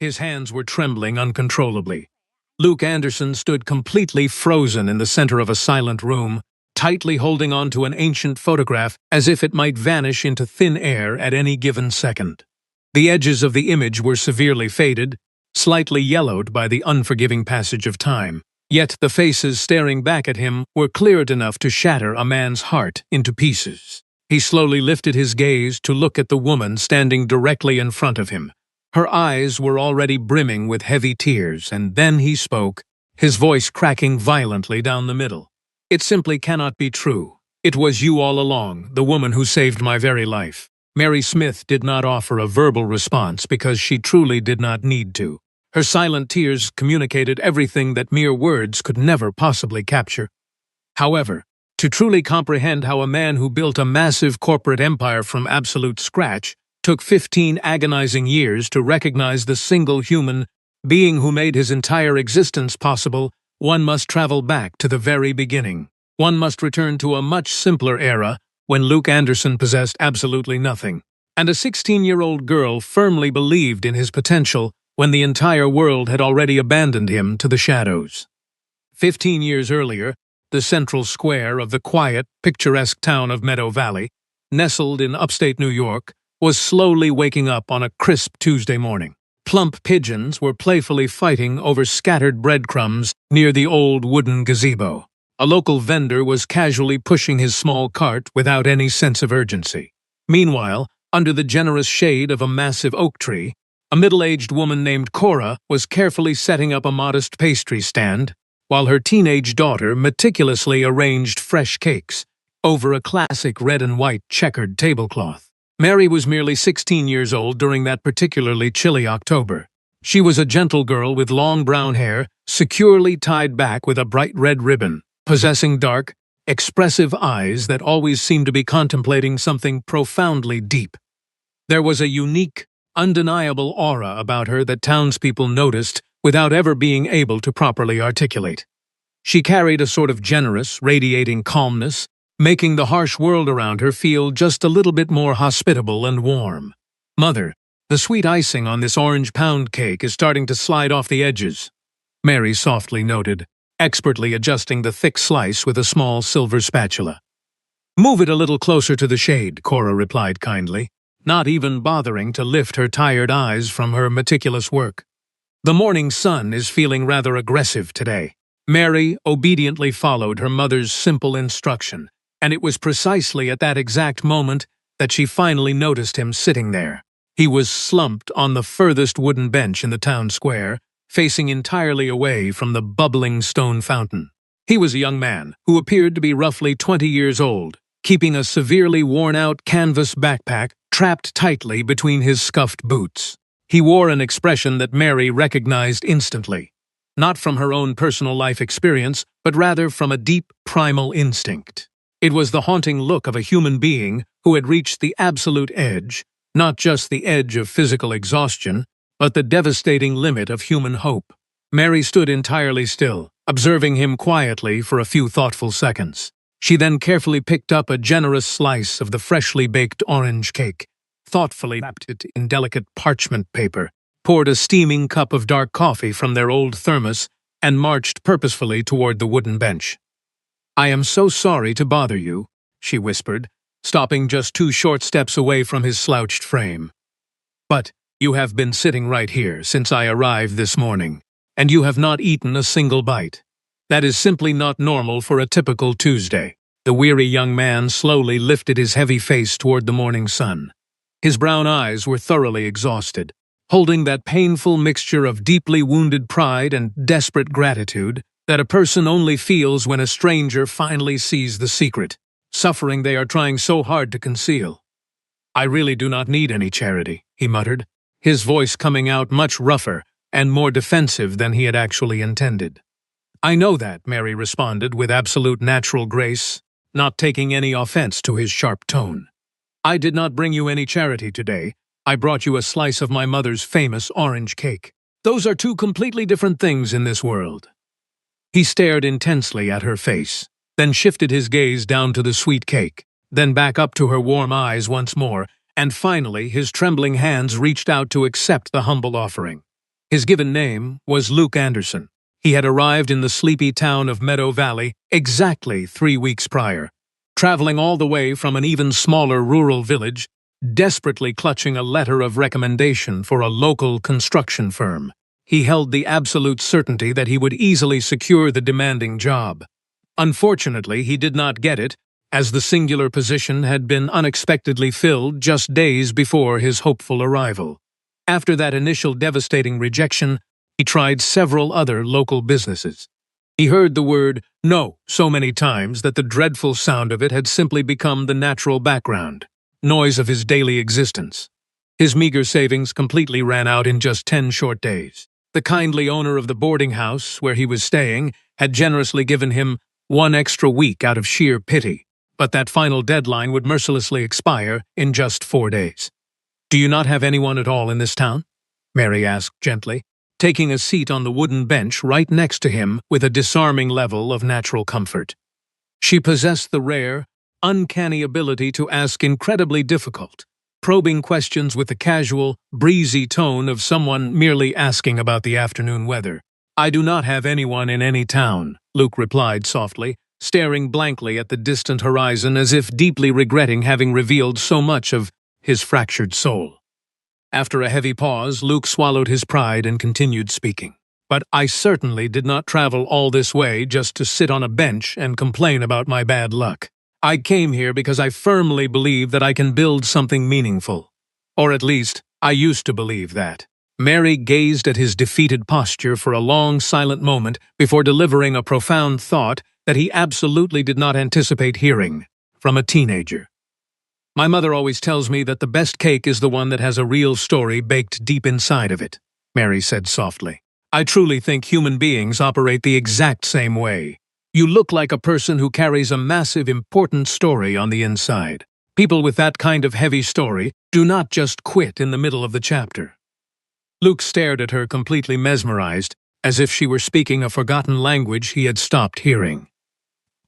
His hands were trembling uncontrollably. Luke Anderson stood completely frozen in the center of a silent room, tightly holding on to an ancient photograph as if it might vanish into thin air at any given second. The edges of the image were severely faded, slightly yellowed by the unforgiving passage of time. Yet the faces staring back at him were clear enough to shatter a man's heart into pieces. He slowly lifted his gaze to look at the woman standing directly in front of him. Her eyes were already brimming with heavy tears, and then he spoke, his voice cracking violently down the middle. "It simply cannot be true. It was you all along, the woman who saved my very life." Mary Smith did not offer a verbal response because she truly did not need to. Her silent tears communicated everything that mere words could never possibly capture. However, to truly comprehend how a man who built a massive corporate empire from absolute scratch took 15 agonizing years to recognize the single human being who made his entire existence possible, one must travel back to the very beginning. One must return to a much simpler era when Luke Anderson possessed absolutely nothing, and a 16-year-old girl firmly believed in his potential when the entire world had already abandoned him to the shadows. 15 years earlier, the central square of the quiet, picturesque town of Meadow Valley, nestled in upstate New York, was slowly waking up on a crisp Tuesday morning. Plump pigeons were playfully fighting over scattered breadcrumbs near the old wooden gazebo. A local vendor was casually pushing his small cart without any sense of urgency. Meanwhile, under the generous shade of a massive oak tree, a middle-aged woman named Cora was carefully setting up a modest pastry stand, while her teenage daughter meticulously arranged fresh cakes over a classic red and white checkered tablecloth. Mary was merely 16 years old during that particularly chilly October. She was a gentle girl with long brown hair, securely tied back with a bright red ribbon, possessing dark, expressive eyes that always seemed to be contemplating something profoundly deep. There was a unique, undeniable aura about her that townspeople noticed without ever being able to properly articulate. She carried a sort of generous, radiating calmness, making the harsh world around her feel just a little bit more hospitable and warm. "Mother, the sweet icing on this orange pound cake is starting to slide off the edges," Mary softly noted, expertly adjusting the thick slice with a small silver spatula. "Move it a little closer to the shade," Cora replied kindly, not even bothering to lift her tired eyes from her meticulous work. "The morning sun is feeling rather aggressive today." Mary obediently followed her mother's simple instruction, and it was precisely at that exact moment that she finally noticed him sitting there. He was slumped on the furthest wooden bench in the town square, facing entirely away from the bubbling stone fountain. He was a young man who appeared to be roughly 20 years old, keeping a severely worn-out canvas backpack trapped tightly between his scuffed boots. He wore an expression that Mary recognized instantly, not from her own personal life experience, but rather from a deep, primal instinct. It was the haunting look of a human being who had reached the absolute edge, not just the edge of physical exhaustion, but the devastating limit of human hope. Mary stood entirely still, observing him quietly for a few thoughtful seconds. She then carefully picked up a generous slice of the freshly baked orange cake, thoughtfully wrapped it in delicate parchment paper, poured a steaming cup of dark coffee from their old thermos, and marched purposefully toward the wooden bench. "I am so sorry to bother you," she whispered, stopping just 2 short steps away from his slouched frame. "But you have been sitting right here since I arrived this morning, and you have not eaten a single bite. That is simply not normal for a typical Tuesday." The weary young man slowly lifted his heavy face toward the morning sun. His brown eyes were thoroughly exhausted, holding that painful mixture of deeply wounded pride and desperate gratitude that a person only feels when a stranger finally sees the secret, suffering they are trying so hard to conceal. "I really do not need any charity," he muttered, his voice coming out much rougher and more defensive than he had actually intended. "I know that," Mary responded with absolute natural grace, not taking any offense to his sharp tone. "I did not bring you any charity today. I brought you a slice of my mother's famous orange cake. Those are 2 completely different things in this world." He stared intensely at her face, then shifted his gaze down to the sweet cake, then back up to her warm eyes once more, and finally his trembling hands reached out to accept the humble offering. His given name was Luke Anderson. He had arrived in the sleepy town of Meadow Valley exactly 3 weeks prior, traveling all the way from an even smaller rural village, desperately clutching a letter of recommendation for a local construction firm. He held the absolute certainty that he would easily secure the demanding job. Unfortunately, he did not get it, as the singular position had been unexpectedly filled just days before his hopeful arrival. After that initial devastating rejection, he tried several other local businesses. He heard the word "no" so many times that the dreadful sound of it had simply become the natural background noise of his daily existence. His meager savings completely ran out in just 10 short days. The kindly owner of the boarding house where he was staying had generously given him 1 extra week out of sheer pity, but that final deadline would mercilessly expire in just 4 days. "Do you not have anyone at all in this town?" Mary asked gently, taking a seat on the wooden bench right next to him with a disarming level of natural comfort. She possessed the rare, uncanny ability to ask incredibly difficult, probing questions with the casual, breezy tone of someone merely asking about the afternoon weather. "I do not have anyone in any town," Luke replied softly, staring blankly at the distant horizon as if deeply regretting having revealed so much of his fractured soul. After a heavy pause, Luke swallowed his pride and continued speaking. "But I certainly did not travel all this way just to sit on a bench and complain about my bad luck. I came here because I firmly believe that I can build something meaningful. Or at least, I used to believe that." Mary gazed at his defeated posture for a long, silent moment before delivering a profound thought that he absolutely did not anticipate hearing from a teenager. "My mother always tells me that the best cake is the one that has a real story baked deep inside of it," Mary said softly. "I truly think human beings operate the exact same way. You look like a person who carries a massive, important story on the inside. People with that kind of heavy story do not just quit in the middle of the chapter." Luke stared at her, completely mesmerized, as if she were speaking a forgotten language he had stopped hearing.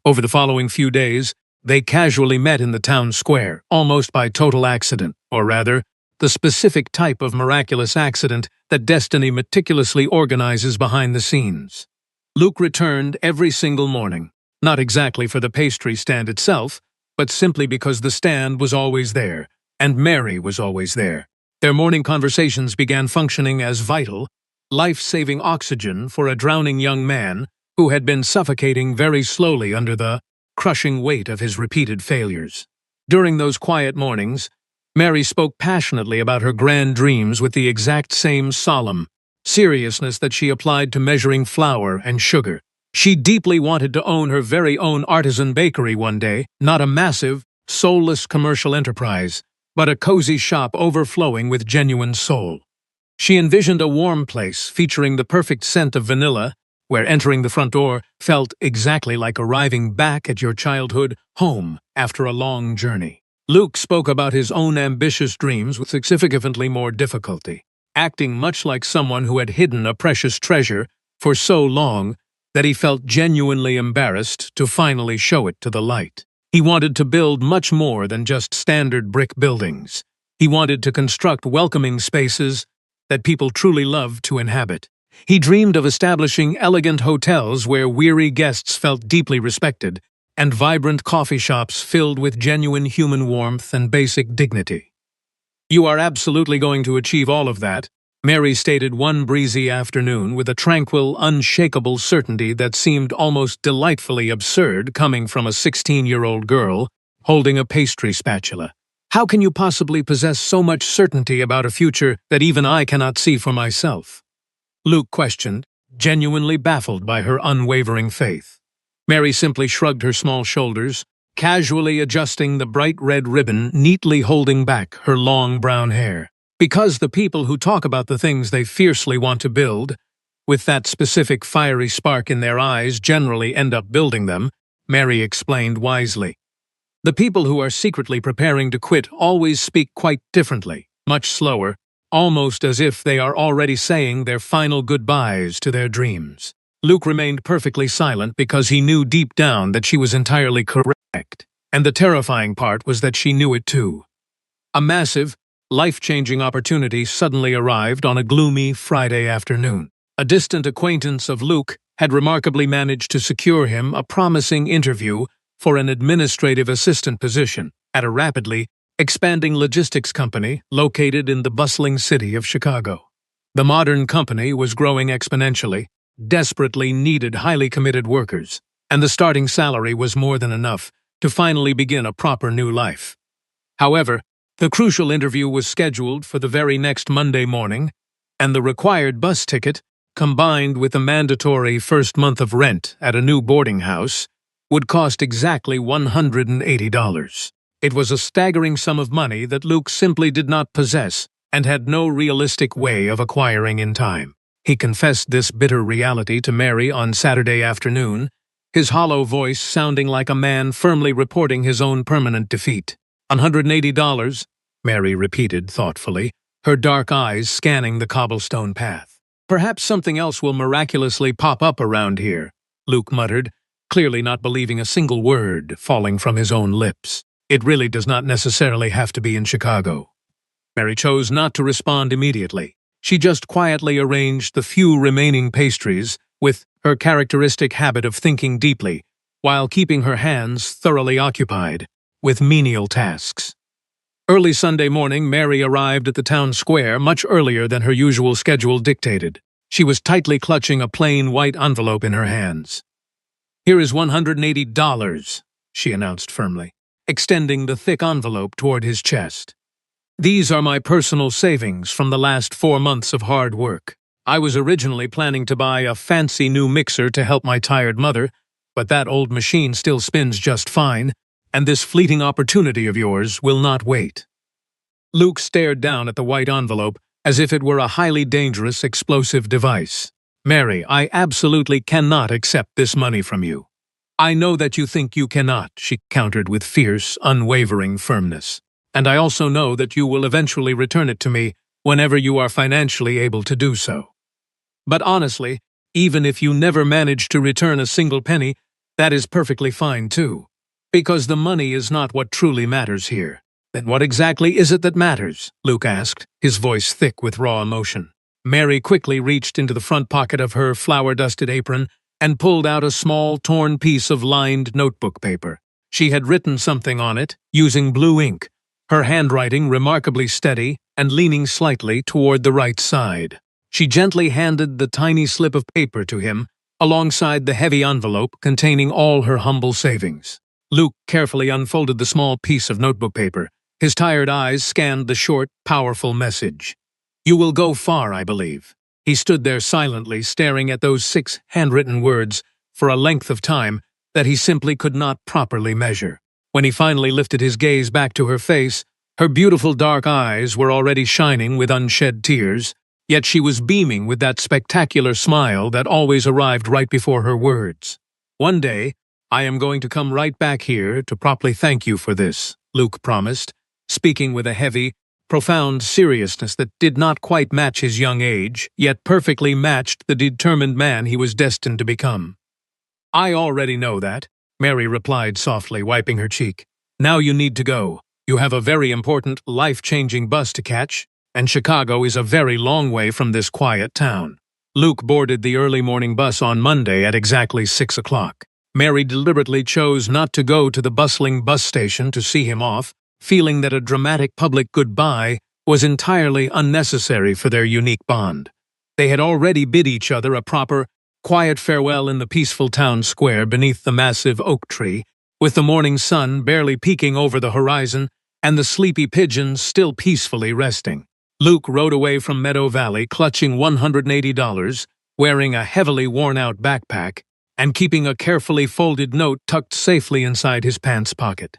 Over the following few days, they casually met in the town square, almost by total accident, or rather, the specific type of miraculous accident that destiny meticulously organizes behind the scenes. Luke returned every single morning, not exactly for the pastry stand itself, but simply because the stand was always there, and Mary was always there. Their morning conversations began functioning as vital, life-saving oxygen for a drowning young man who had been suffocating very slowly under the crushing weight of his repeated failures. During those quiet mornings, Mary spoke passionately about her grand dreams with the exact same solemn seriousness that she applied to measuring flour and sugar. She deeply wanted to own her very own artisan bakery one day, not a massive, soulless commercial enterprise, but a cozy shop overflowing with genuine soul. She envisioned a warm place featuring the perfect scent of vanilla, where entering the front door felt exactly like arriving back at your childhood home after a long journey. Luke spoke about his own ambitious dreams with significantly more difficulty, acting much like someone who had hidden a precious treasure for so long that he felt genuinely embarrassed to finally show it to the light. He wanted to build much more than just standard brick buildings. He wanted to construct welcoming spaces that people truly loved to inhabit. He dreamed of establishing elegant hotels where weary guests felt deeply respected, and vibrant coffee shops filled with genuine human warmth and basic dignity. "You are absolutely going to achieve all of that," Mary stated one breezy afternoon with a tranquil, unshakable certainty that seemed almost delightfully absurd coming from a 16-year-old girl holding a pastry spatula. "How can you possibly possess so much certainty about a future that even I cannot see for myself?" Luke questioned, genuinely baffled by her unwavering faith. Mary simply shrugged her small shoulders, casually adjusting the bright red ribbon neatly holding back her long brown hair. "Because the people who talk about the things they fiercely want to build, with that specific fiery spark in their eyes, generally end up building them," Mary explained wisely. "The people who are secretly preparing to quit always speak quite differently, much slower, almost as if they are already saying their final goodbyes to their dreams." Luke remained perfectly silent because he knew deep down that she was entirely correct, and the terrifying part was that she knew it too. A massive, life-changing opportunity suddenly arrived on a gloomy Friday afternoon. A distant acquaintance of Luke had remarkably managed to secure him a promising interview for an administrative assistant position at a rapidly expanding logistics company located in the bustling city of Chicago. The modern company was growing exponentially, desperately needed highly committed workers, and the starting salary was more than enough to finally begin a proper new life. However, the crucial interview was scheduled for the very next Monday morning, and the required bus ticket, combined with the mandatory first month of rent at a new boarding house, would cost exactly $180. It was a staggering sum of money that Luke simply did not possess and had no realistic way of acquiring in time. He confessed this bitter reality to Mary on Saturday afternoon, his hollow voice sounding like a man firmly reporting his own permanent defeat. $180, Mary repeated thoughtfully, her dark eyes scanning the cobblestone path. Perhaps something else will miraculously pop up around here, Luke muttered, clearly not believing a single word falling from his own lips. It really does not necessarily have to be in Chicago. Mary chose not to respond immediately. She just quietly arranged the few remaining pastries with her characteristic habit of thinking deeply, while keeping her hands thoroughly occupied with menial tasks. Early Sunday morning, Mary arrived at the town square much earlier than her usual schedule dictated. She was tightly clutching a plain white envelope in her hands. "Here is $180, she announced firmly, extending the thick envelope toward his chest. "These are my personal savings from the last 4 months of hard work. I was originally planning to buy a fancy new mixer to help my tired mother, but that old machine still spins just fine, and this fleeting opportunity of yours will not wait." Luke stared down at the white envelope as if it were a highly dangerous explosive device. "Mary, I absolutely cannot accept this money from you." "I know that you think you cannot," she countered with fierce, unwavering firmness. "And I also know that you will eventually return it to me whenever you are financially able to do so. But honestly, even if you never manage to return a single penny, that is perfectly fine too. Because the money is not what truly matters here." "Then what exactly is it that matters?" Luke asked, his voice thick with raw emotion. Mary quickly reached into the front pocket of her flour-dusted apron and pulled out a small, torn piece of lined notebook paper. She had written something on it, using blue ink, her handwriting remarkably steady and leaning slightly toward the right side. She gently handed the tiny slip of paper to him, alongside the heavy envelope containing all her humble savings. Luke carefully unfolded the small piece of notebook paper. His tired eyes scanned the short, powerful message. "You will go far, I believe." He stood there silently, staring at those 6 handwritten words for a length of time that he simply could not properly measure. When he finally lifted his gaze back to her face, her beautiful dark eyes were already shining with unshed tears, yet she was beaming with that spectacular smile that always arrived right before her words. "One day, I am going to come right back here to properly thank you for this," Luke promised, speaking with a heavy, profound seriousness that did not quite match his young age, yet perfectly matched the determined man he was destined to become. "I already know that," Mary replied softly, wiping her cheek. "Now you need to go. You have a very important, life-changing bus to catch, and Chicago is a very long way from this quiet town." Luke boarded the early morning bus on Monday at exactly 6 o'clock. Mary deliberately chose not to go to the bustling bus station to see him off, feeling that a dramatic public goodbye was entirely unnecessary for their unique bond. They had already bid each other a proper, quiet farewell in the peaceful town square beneath the massive oak tree, with the morning sun barely peeking over the horizon and the sleepy pigeons still peacefully resting. Luke rode away from Meadow Valley clutching $180, wearing a heavily worn-out backpack, and keeping a carefully folded note tucked safely inside his pants pocket.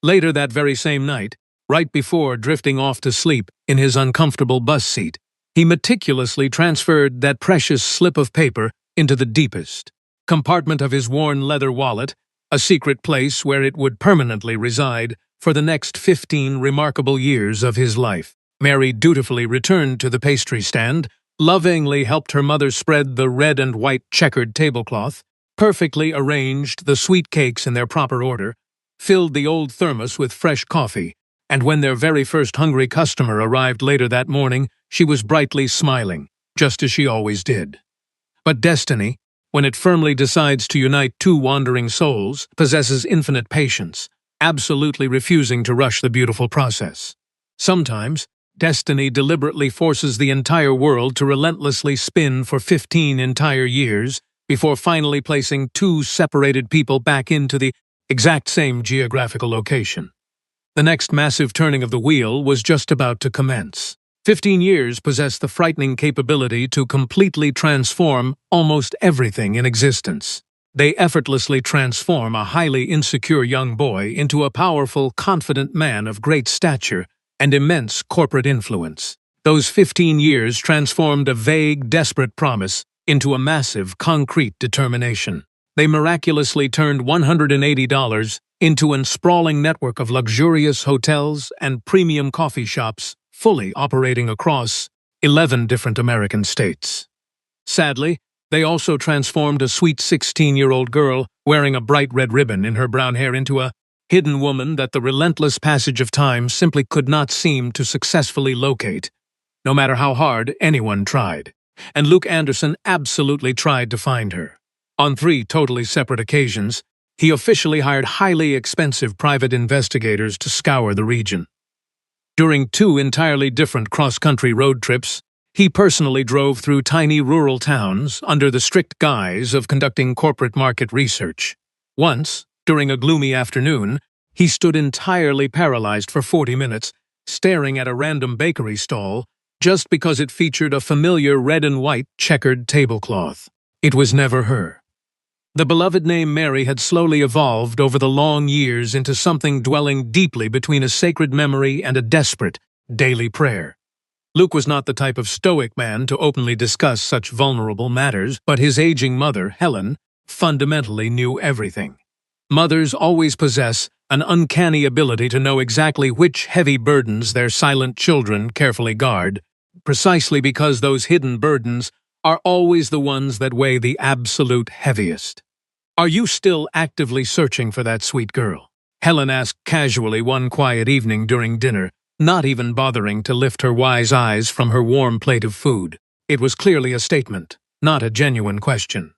Later that very same night, right before drifting off to sleep in his uncomfortable bus seat, he meticulously transferred that precious slip of paper into the deepest compartment of his worn leather wallet, a secret place where it would permanently reside for the next 15 remarkable years of his life. Mary dutifully returned to the pastry stand, lovingly helped her mother spread the red and white checkered tablecloth, perfectly arranged the sweet cakes in their proper order, filled the old thermos with fresh coffee, and when their very first hungry customer arrived later that morning, she was brightly smiling, just as she always did. But destiny, when it firmly decides to unite two wandering souls, possesses infinite patience, absolutely refusing to rush the beautiful process. Sometimes, destiny deliberately forces the entire world to relentlessly spin for 15 entire years before finally placing two separated people back into the exact same geographical location. The next massive turning of the wheel was just about to commence. 15 years possess the frightening capability to completely transform almost everything in existence. They effortlessly transform a highly insecure young boy into a powerful, confident man of great stature and immense corporate influence. Those 15 years transformed a vague, desperate promise into a massive, concrete determination. They miraculously turned $180 into a sprawling network of luxurious hotels and premium coffee shops, fully operating across 11 different American states. Sadly, they also transformed a sweet 16-year-old girl wearing a bright red ribbon in her brown hair into a hidden woman that the relentless passage of time simply could not seem to successfully locate, no matter how hard anyone tried. And Luke Anderson absolutely tried to find her. On 3 totally separate occasions, he officially hired highly expensive private investigators to scour the region. During 2 entirely different cross-country road trips, he personally drove through tiny rural towns under the strict guise of conducting corporate market research. Once, during a gloomy afternoon, he stood entirely paralyzed for 40 minutes, staring at a random bakery stall just because it featured a familiar red and white checkered tablecloth. It was never her. The beloved name Mary had slowly evolved over the long years into something dwelling deeply between a sacred memory and a desperate, daily prayer. Luke was not the type of stoic man to openly discuss such vulnerable matters, but his aging mother, Helen, fundamentally knew everything. Mothers always possess an uncanny ability to know exactly which heavy burdens their silent children carefully guard, precisely because those hidden burdens are always the ones that weigh the absolute heaviest. "Are you still actively searching for that sweet girl?" Helen asked casually one quiet evening during dinner, not even bothering to lift her wise eyes from her warm plate of food. It was clearly a statement, not a genuine question.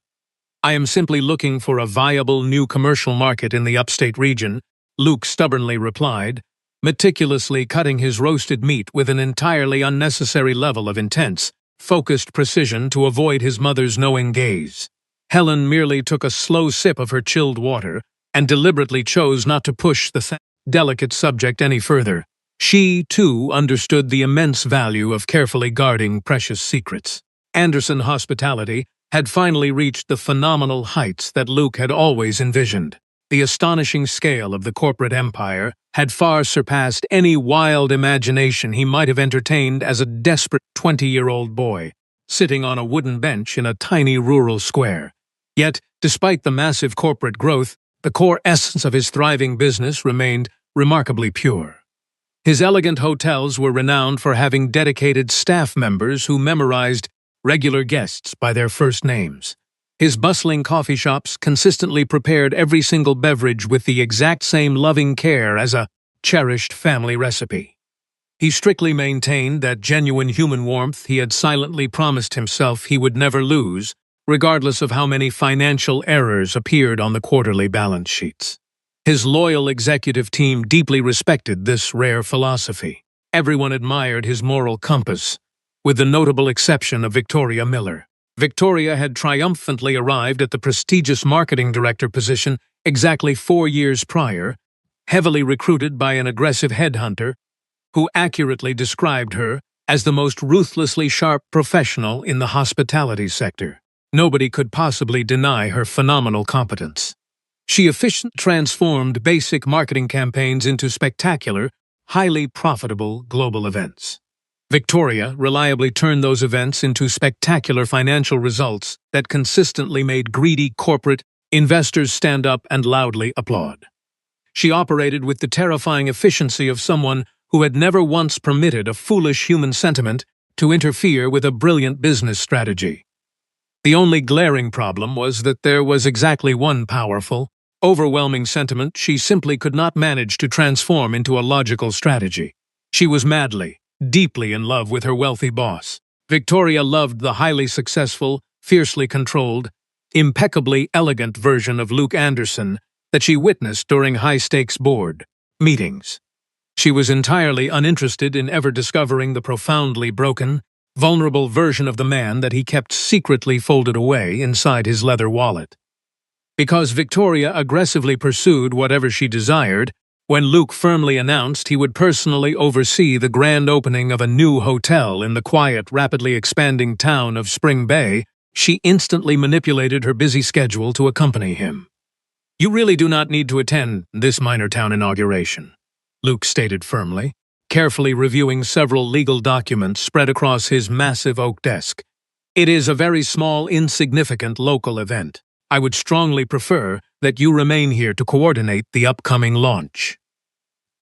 "I am simply looking for a viable new commercial market in the upstate region," Luke stubbornly replied, meticulously cutting his roasted meat with an entirely unnecessary level of intense, focused precision to avoid his mother's knowing gaze. Helen merely took a slow sip of her chilled water and deliberately chose not to push the delicate subject any further. She, too, understood the immense value of carefully guarding precious secrets. Anderson hospitality had finally reached the phenomenal heights that Luke had always envisioned. The astonishing scale of the corporate empire had far surpassed any wild imagination he might have entertained as a desperate 20-year-old boy, sitting on a wooden bench in a tiny rural square. Yet, despite the massive corporate growth, the core essence of his thriving business remained remarkably pure. His elegant hotels were renowned for having dedicated staff members who memorized regular guests by their first names. His bustling coffee shops consistently prepared every single beverage with the exact same loving care as a cherished family recipe. He strictly maintained that genuine human warmth he had silently promised himself he would never lose, regardless of how many financial errors appeared on the quarterly balance sheets. His loyal executive team deeply respected this rare philosophy. Everyone admired his moral compass, with the notable exception of Victoria Miller. Victoria had triumphantly arrived at the prestigious marketing director position exactly 4 years prior, heavily recruited by an aggressive headhunter who accurately described her as the most ruthlessly sharp professional in the hospitality sector. Nobody could possibly deny her phenomenal competence. She efficiently transformed basic marketing campaigns into spectacular, highly profitable global events. Victoria reliably turned those events into spectacular financial results that consistently made greedy corporate investors stand up and loudly applaud. She operated with the terrifying efficiency of someone who had never once permitted a foolish human sentiment to interfere with a brilliant business strategy. The only glaring problem was that there was exactly one powerful, overwhelming sentiment she simply could not manage to transform into a logical strategy. She was madly, deeply in love with her wealthy boss. Victoria loved the highly successful, fiercely controlled, impeccably elegant version of Luke Anderson that she witnessed during high-stakes board meetings. She was entirely uninterested in ever discovering the profoundly broken, vulnerable version of the man that he kept secretly folded away inside his leather wallet. Because Victoria aggressively pursued whatever she desired, when Luke firmly announced he would personally oversee the grand opening of a new hotel in the quiet, rapidly expanding town of Spring Bay, she instantly manipulated her busy schedule to accompany him. "You really do not need to attend this minor town inauguration," Luke stated firmly, carefully reviewing several legal documents spread across his massive oak desk. "It is a very small, insignificant local event. I would strongly prefer that you remain here to coordinate the upcoming launch."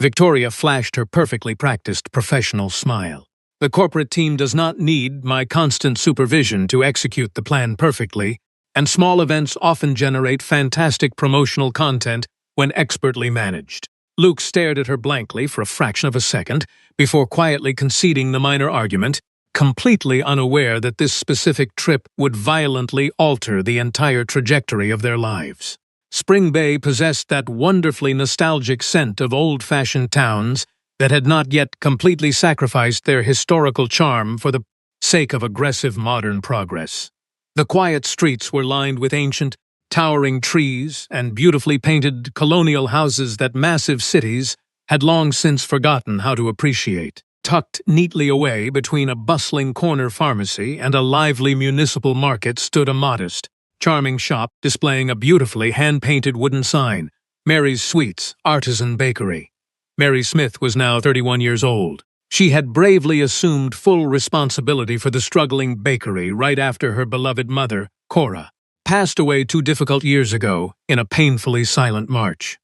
Victoria flashed her perfectly practiced professional smile. "The corporate team does not need my constant supervision to execute the plan perfectly, and small events often generate fantastic promotional content when expertly managed." Luke stared at her blankly for a fraction of a second before quietly conceding the minor argument, completely unaware that this specific trip would violently alter the entire trajectory of their lives. Spring Bay possessed that wonderfully nostalgic scent of old-fashioned towns that had not yet completely sacrificed their historical charm for the sake of aggressive modern progress. The quiet streets were lined with ancient, towering trees and beautifully painted colonial houses that massive cities had long since forgotten how to appreciate. Tucked neatly away between a bustling corner pharmacy and a lively municipal market stood a modest, charming shop displaying a beautifully hand-painted wooden sign, "Mary's Sweets, Artisan Bakery." Mary Smith was now 31 years old. She had bravely assumed full responsibility for the struggling bakery right after her beloved mother, Cora, passed away 2 difficult years ago in a painfully silent march.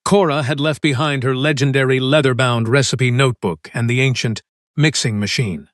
Cora had left behind her legendary leather-bound recipe notebook and the ancient mixing machine.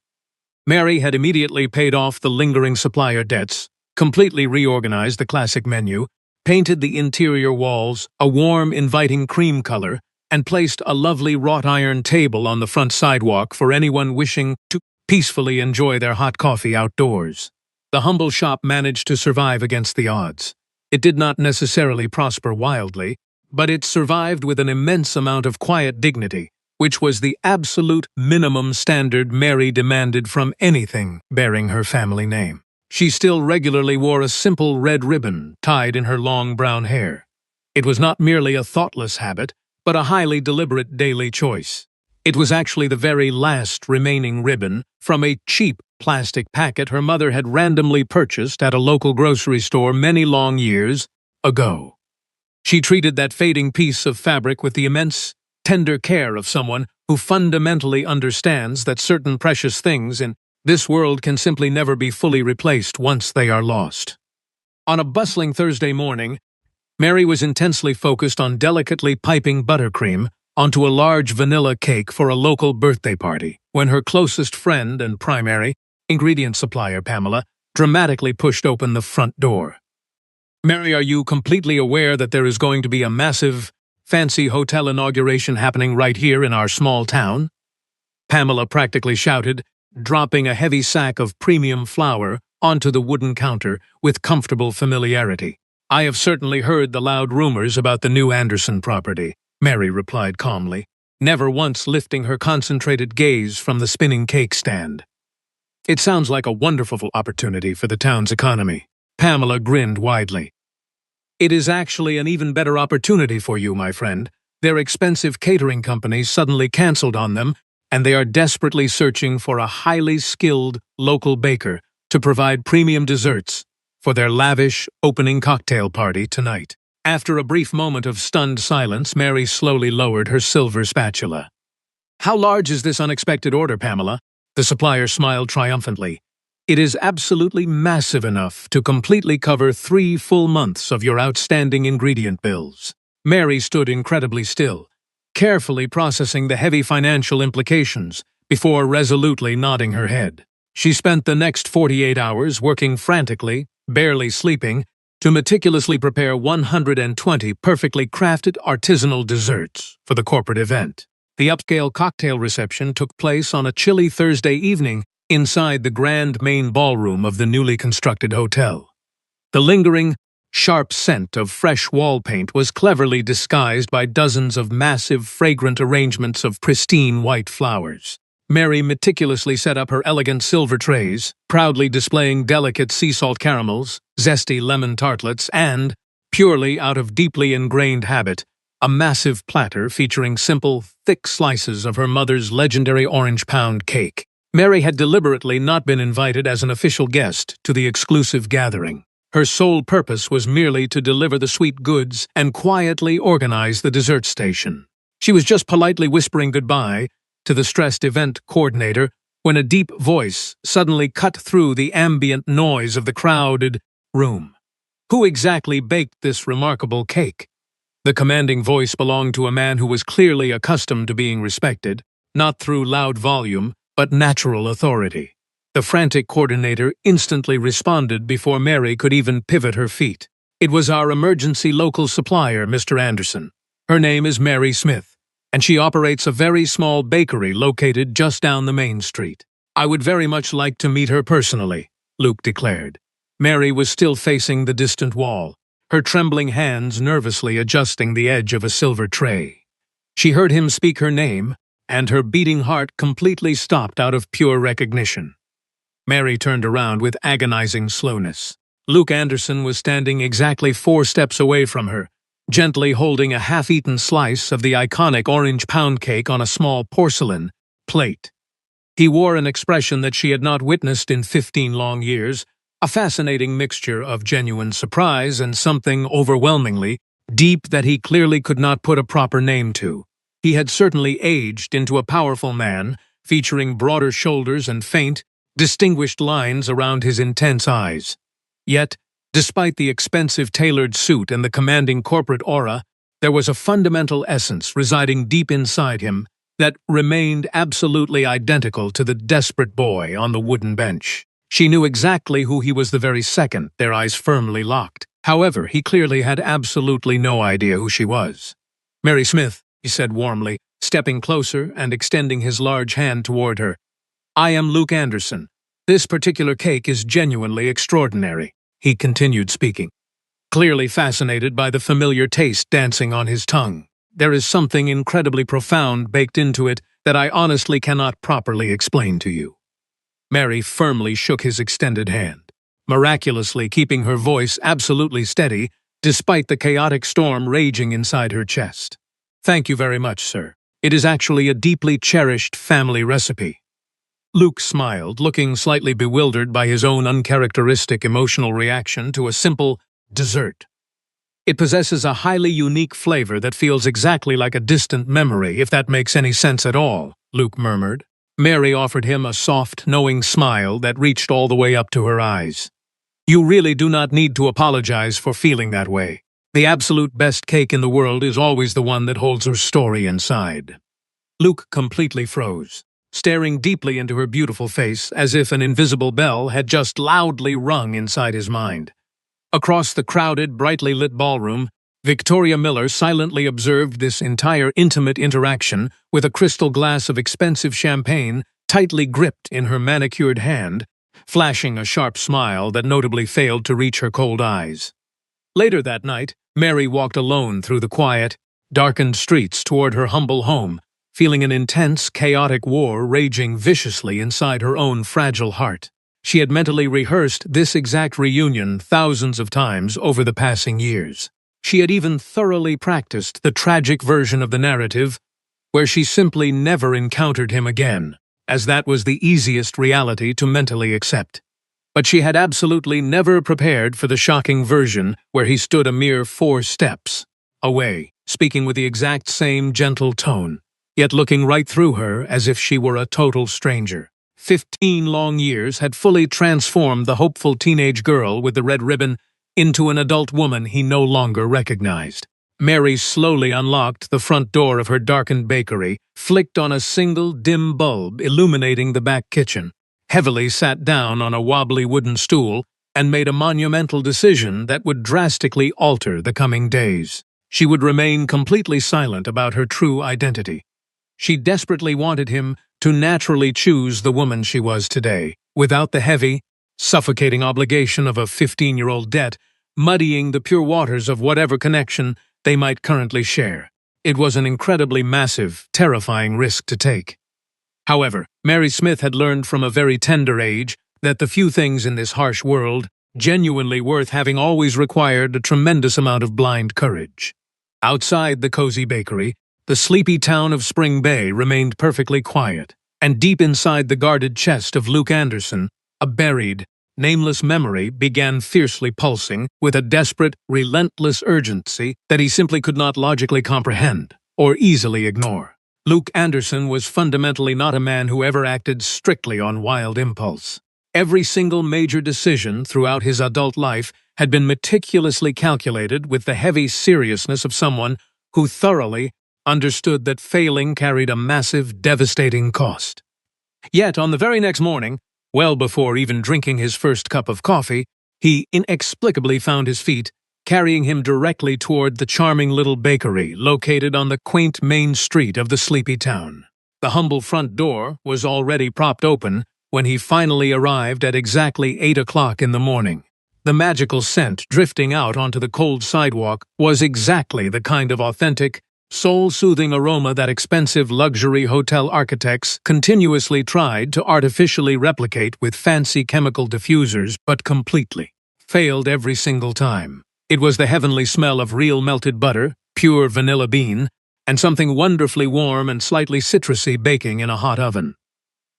Mary had immediately paid off the lingering supplier debts, completely reorganized the classic menu, painted the interior walls a warm, inviting cream color, and placed a lovely wrought-iron table on the front sidewalk for anyone wishing to peacefully enjoy their hot coffee outdoors. The humble shop managed to survive against the odds. It did not necessarily prosper wildly, but it survived with an immense amount of quiet dignity, which was the absolute minimum standard Mary demanded from anything bearing her family name. She still regularly wore a simple red ribbon tied in her long brown hair. It was not merely a thoughtless habit, but a highly deliberate daily choice. It was actually the very last remaining ribbon from a cheap plastic packet her mother had randomly purchased at a local grocery store many long years ago. She treated that fading piece of fabric with the immense, tender care of someone who fundamentally understands that certain precious things in this world can simply never be fully replaced once they are lost. On a bustling Thursday morning, Mary was intensely focused on delicately piping buttercream onto a large vanilla cake for a local birthday party, when her closest friend and primary ingredient supplier, Pamela, dramatically pushed open the front door. "Mary, are you completely aware that there is going to be a massive, fancy hotel inauguration happening right here in our small town?" Pamela practically shouted, dropping a heavy sack of premium flour onto the wooden counter with comfortable familiarity. "I have certainly heard the loud rumors about the new Anderson property," Mary replied calmly, never once lifting her concentrated gaze from the spinning cake stand. "It sounds like a wonderful opportunity for the town's economy." Pamela grinned widely. "It is actually an even better opportunity for you, my friend. Their expensive catering company suddenly canceled on them, and they are desperately searching for a highly skilled local baker to provide premium desserts for their lavish opening cocktail party tonight." After a brief moment of stunned silence, Mary slowly lowered her silver spatula. "How large is this unexpected order, Pamela?" The supplier smiled triumphantly. "It is absolutely massive enough to completely cover 3 full months of your outstanding ingredient bills." Mary stood incredibly still, carefully processing the heavy financial implications before resolutely nodding her head. She spent the next 48 hours working frantically, barely sleeping, to meticulously prepare 120 perfectly crafted artisanal desserts for the corporate event. The upscale cocktail reception took place on a chilly Thursday evening inside the grand main ballroom of the newly constructed hotel. The lingering, sharp scent of fresh wall paint was cleverly disguised by dozens of massive, fragrant arrangements of pristine white flowers. Mary meticulously set up her elegant silver trays, proudly displaying delicate sea salt caramels, zesty lemon tartlets, and, purely out of deeply ingrained habit, a massive platter featuring simple, thick slices of her mother's legendary orange pound cake. Mary had deliberately not been invited as an official guest to the exclusive gathering. Her sole purpose was merely to deliver the sweet goods and quietly organize the dessert station. She was just politely whispering goodbye to the stressed event coordinator when a deep voice suddenly cut through the ambient noise of the crowded room. Who exactly baked this remarkable cake? The commanding voice belonged to a man who was clearly accustomed to being respected, not through loud volume, but natural authority. The frantic coordinator instantly responded before Mary could even pivot her feet. It was our emergency local supplier, Mr. Anderson. Her name is Mary Smith, and she operates a very small bakery located just down the main street. I would very much like to meet her personally, Luke declared. Mary was still facing the distant wall, her trembling hands nervously adjusting the edge of a silver tray. She heard him speak her name, and her beating heart completely stopped out of pure recognition. Mary turned around with agonizing slowness. Luke Anderson was standing exactly 4 steps away from her, gently holding a half-eaten slice of the iconic orange pound cake on a small porcelain plate. He wore an expression that she had not witnessed in 15 long years, a fascinating mixture of genuine surprise and something overwhelmingly deep that he clearly could not put a proper name to. He had certainly aged into a powerful man, featuring broader shoulders and faint, distinguished lines around his intense eyes. Yet, despite the expensive tailored suit and the commanding corporate aura, there was a fundamental essence residing deep inside him that remained absolutely identical to the desperate boy on the wooden bench. She knew exactly who he was the very second their eyes firmly locked. However, he clearly had absolutely no idea who she was. "Mary Smith," he said warmly, stepping closer and extending his large hand toward her. "I am Luke Anderson. This particular cake is genuinely extraordinary," he continued speaking, clearly fascinated by the familiar taste dancing on his tongue. "There is something incredibly profound baked into it that I honestly cannot properly explain to you." Mary firmly shook his extended hand, miraculously keeping her voice absolutely steady despite the chaotic storm raging inside her chest. "Thank you very much, sir. It is actually a deeply cherished family recipe." Luke smiled, looking slightly bewildered by his own uncharacteristic emotional reaction to a simple dessert. "It possesses a highly unique flavor that feels exactly like a distant memory, if that makes any sense at all," Luke murmured. Mary offered him a soft, knowing smile that reached all the way up to her eyes. "You really do not need to apologize for feeling that way. The absolute best cake in the world is always the one that holds her story inside." Luke completely froze, staring deeply into her beautiful face as if an invisible bell had just loudly rung inside his mind. Across the crowded, brightly lit ballroom, Victoria Miller silently observed this entire intimate interaction with a crystal glass of expensive champagne tightly gripped in her manicured hand, flashing a sharp smile that notably failed to reach her cold eyes. Later that night, Mary walked alone through the quiet, darkened streets toward her humble home, feeling an intense, chaotic war raging viciously inside her own fragile heart. She had mentally rehearsed this exact reunion thousands of times over the passing years. She had even thoroughly practiced the tragic version of the narrative, where she simply never encountered him again, as that was the easiest reality to mentally accept. But she had absolutely never prepared for the shocking version where he stood a mere 4 steps away, speaking with the exact same gentle tone, yet looking right through her as if she were a total stranger. 15 long years had fully transformed the hopeful teenage girl with the red ribbon into an adult woman he no longer recognized. Mary slowly unlocked the front door of her darkened bakery, flicked on a single dim bulb illuminating the back kitchen, heavily sat down on a wobbly wooden stool, and made a monumental decision that would drastically alter the coming days. She would remain completely silent about her true identity. She desperately wanted him to naturally choose the woman she was today, without the heavy, suffocating obligation of a 15-year-old debt muddying the pure waters of whatever connection they might currently share. It was an incredibly massive, terrifying risk to take. However, Mary Smith had learned from a very tender age that the few things in this harsh world genuinely worth having always required a tremendous amount of blind courage. Outside the cozy bakery, the sleepy town of Spring Bay remained perfectly quiet, and deep inside the guarded chest of Luke Anderson, a buried, nameless memory began fiercely pulsing with a desperate, relentless urgency that he simply could not logically comprehend or easily ignore. Luke Anderson was fundamentally not a man who ever acted strictly on wild impulse. Every single major decision throughout his adult life had been meticulously calculated with the heavy seriousness of someone who thoroughly understood that failing carried a massive, devastating cost. Yet, on the very next morning, well before even drinking his first cup of coffee, he inexplicably found his feet carrying him directly toward the charming little bakery located on the quaint main street of the sleepy town. The humble front door was already propped open when he finally arrived at exactly 8 o'clock in the morning. The magical scent drifting out onto the cold sidewalk was exactly the kind of authentic, soul-soothing aroma that expensive luxury hotel architects continuously tried to artificially replicate with fancy chemical diffusers, but completely failed every single time. It was the heavenly smell of real melted butter, pure vanilla bean, and something wonderfully warm and slightly citrusy baking in a hot oven.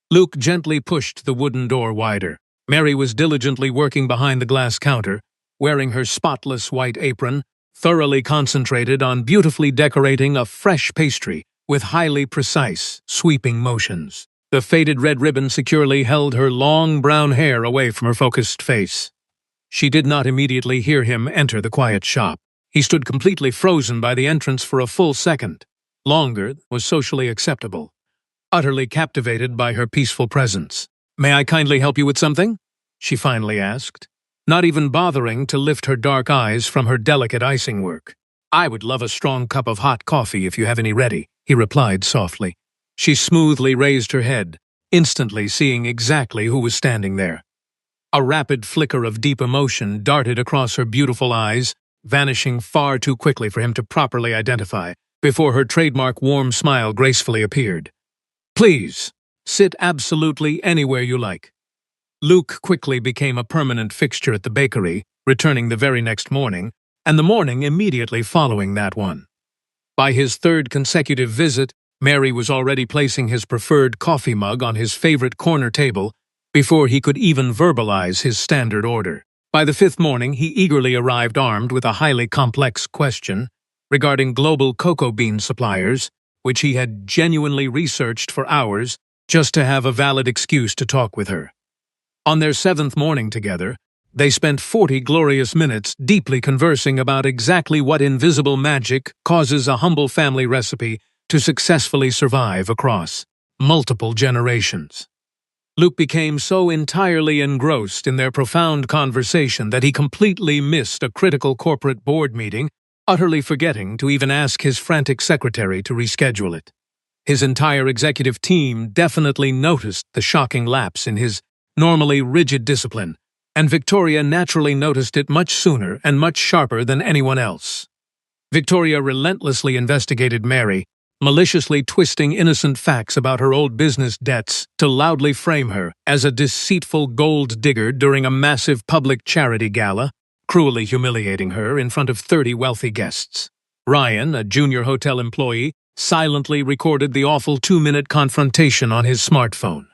Luke gently pushed the wooden door wider. Mary was diligently working behind the glass counter, wearing her spotless white apron, thoroughly concentrated on beautifully decorating a fresh pastry with highly precise, sweeping motions. The faded red ribbon securely held her long brown hair away from her focused face. She did not immediately hear him enter the quiet shop. He stood completely frozen by the entrance for a full second. Longer was socially acceptable, utterly captivated by her peaceful presence. "May I kindly help you with something?" she finally asked, not even bothering to lift her dark eyes from her delicate icing work. "I would love a strong cup of hot coffee if you have any ready," he replied softly. She smoothly raised her head, instantly seeing exactly who was standing there. A rapid flicker of deep emotion darted across her beautiful eyes, vanishing far too quickly for him to properly identify, before her trademark warm smile gracefully appeared. "Please, sit absolutely anywhere you like." Luke quickly became a permanent fixture at the bakery, returning the very next morning, and the morning immediately following that one. By his third consecutive visit, Mary was already placing his preferred coffee mug on his favorite corner table before he could even verbalize his standard order. By the fifth morning, he eagerly arrived armed with a highly complex question regarding global cocoa bean suppliers, which he had genuinely researched for hours just to have a valid excuse to talk with her. On their seventh morning together, they spent 40 glorious minutes deeply conversing about exactly what invisible magic causes a humble family recipe to successfully survive across multiple generations. Luke became so entirely engrossed in their profound conversation that he completely missed a critical corporate board meeting, utterly forgetting to even ask his frantic secretary to reschedule it. His entire executive team definitely noticed the shocking lapse in his normally rigid discipline, and Victoria naturally noticed it much sooner and much sharper than anyone else. Victoria relentlessly investigated Mary, maliciously twisting innocent facts about her old business debts to loudly frame her as a deceitful gold digger during a massive public charity gala, cruelly humiliating her in front of 30 wealthy guests. Ryan, a junior hotel employee, silently recorded the awful 2-minute confrontation on his smartphone.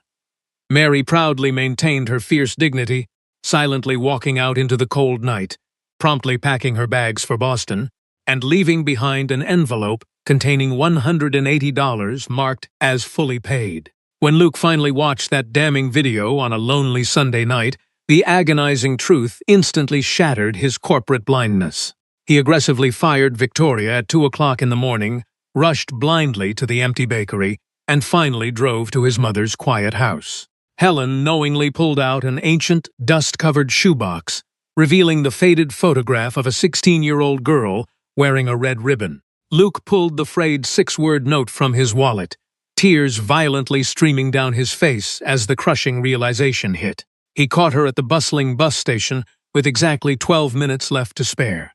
Mary proudly maintained her fierce dignity, silently walking out into the cold night, promptly packing her bags for Boston, and leaving behind an envelope containing $180 marked as fully paid. When Luke finally watched that damning video on a lonely Sunday night, the agonizing truth instantly shattered his corporate blindness. He aggressively fired Victoria at 2 o'clock in the morning, rushed blindly to the empty bakery, and finally drove to his mother's quiet house. Helen knowingly pulled out an ancient, dust-covered shoebox, revealing the faded photograph of a 16-year-old girl wearing a red ribbon. Luke pulled the frayed 6-word note from his wallet, tears violently streaming down his face as the crushing realization hit. He caught her at the bustling bus station with exactly 12 minutes left to spare.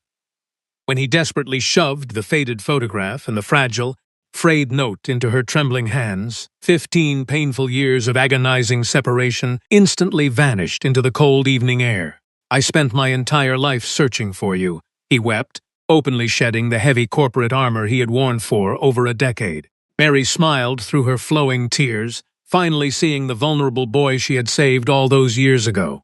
When he desperately shoved the faded photograph and the fragile, frayed note into her trembling hands, 15 painful years of agonizing separation instantly vanished into the cold evening air. "I spent my entire life searching for you," he wept, openly shedding the heavy corporate armor he had worn for over a decade. Mary smiled through her flowing tears, finally seeing the vulnerable boy she had saved all those years ago.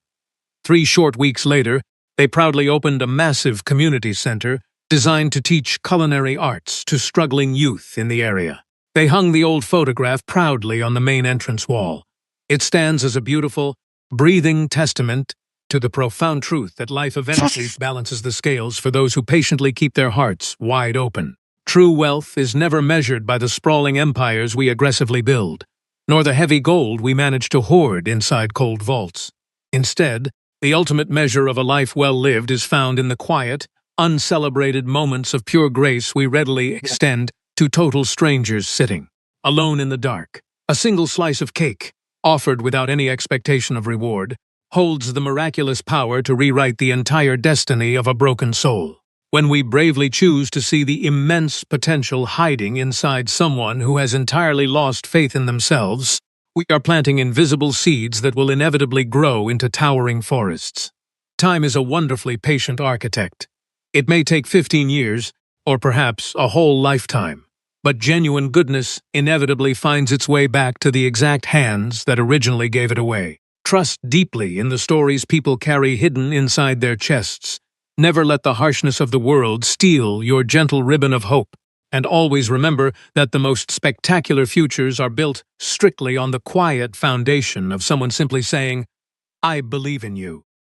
3 short weeks later, they proudly opened a massive community center designed to teach culinary arts to struggling youth in the area. They hung the old photograph proudly on the main entrance wall. It stands as a beautiful, breathing testament to the profound truth that life eventually balances the scales for those who patiently keep their hearts wide open. True wealth is never measured by the sprawling empires we aggressively build, nor the heavy gold we manage to hoard inside cold vaults. Instead, the ultimate measure of a life well lived is found in the quiet, uncelebrated moments of pure grace we readily extend to total strangers sitting alone in the dark. A single slice of cake, offered without any expectation of reward, holds the miraculous power to rewrite the entire destiny of a broken soul. When we bravely choose to see the immense potential hiding inside someone who has entirely lost faith in themselves, we are planting invisible seeds that will inevitably grow into towering forests. Time is a wonderfully patient architect. It may take 15 years, or perhaps a whole lifetime, but genuine goodness inevitably finds its way back to the exact hands that originally gave it away. Trust deeply in the stories people carry hidden inside their chests. Never let the harshness of the world steal your gentle ribbon of hope, and always remember that the most spectacular futures are built strictly on the quiet foundation of someone simply saying, "I believe in you."